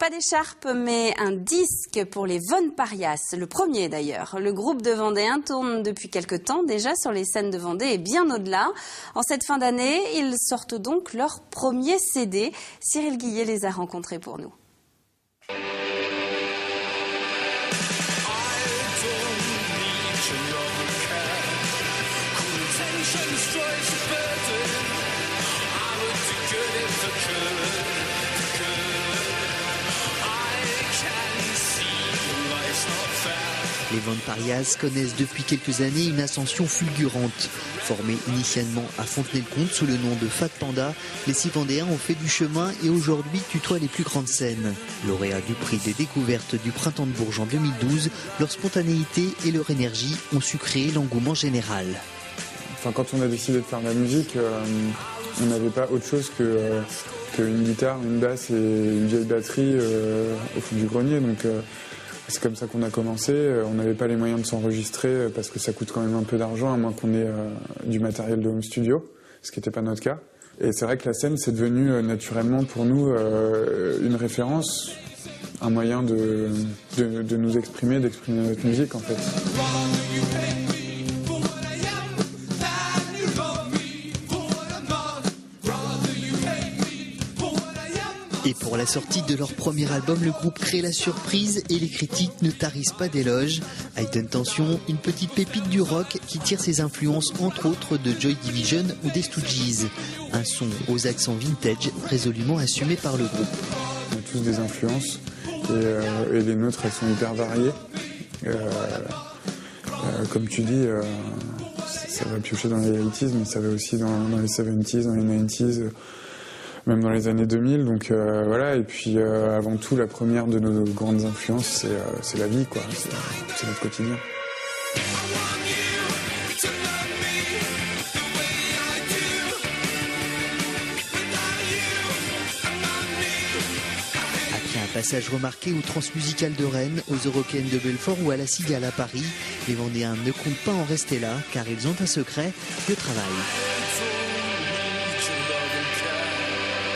Pas d'écharpe, mais un disque pour les Von Parias, le premier d'ailleurs. Le groupe de Vendéens tourne depuis quelque temps déjà sur les scènes de Vendée et bien au-delà. En cette fin d'année, ils sortent donc leur premier CD. Cyril Guillet les a rencontrés pour nous. Les Von Parias connaissent depuis quelques années une ascension fulgurante. Formés initialement à Fontenay-le-Comte sous le nom de Fat Panda, les 6 Vendéens ont fait du chemin et aujourd'hui tutoient les plus grandes scènes. Lauréats du prix des découvertes du Printemps de Bourges en 2012, leur spontanéité et leur énergie ont su créer l'engouement général. Quand on a décidé de faire de la musique, on n'avait pas autre chose qu'une guitare, une basse et une vieille batterie au fond du grenier. Donc c'est comme ça qu'on a commencé. On n'avait pas les moyens de s'enregistrer parce que ça coûte quand même un peu d'argent, à moins qu'on ait du matériel de home studio, ce qui n'était pas notre cas. Et c'est vrai que la scène, c'est devenu naturellement pour nous une référence, un moyen de nous exprimer, d'exprimer notre musique en fait. Et pour la sortie de leur premier album, le groupe crée la surprise et les critiques ne tarissent pas d'éloges. High Tension, une petite pépite du rock qui tire ses influences entre autres de Joy Division ou des Stooges. Un son aux accents vintage résolument assumé par le groupe. On a tous des influences et les nôtres, elles sont hyper variées. Comme tu dis, ça va piocher dans les 80s, mais ça va aussi dans les 70s, dans les 90s. Même dans les années 2000, donc voilà. Et puis avant tout, la première de nos grandes influences, c'est la vie, quoi. C'est notre quotidien. Après un passage remarqué aux Transmusicales de Rennes, aux Eurocaines de Belfort ou à la Cigale à Paris, les Vendéens ne comptent pas en rester là, car ils ont un secret, le travail.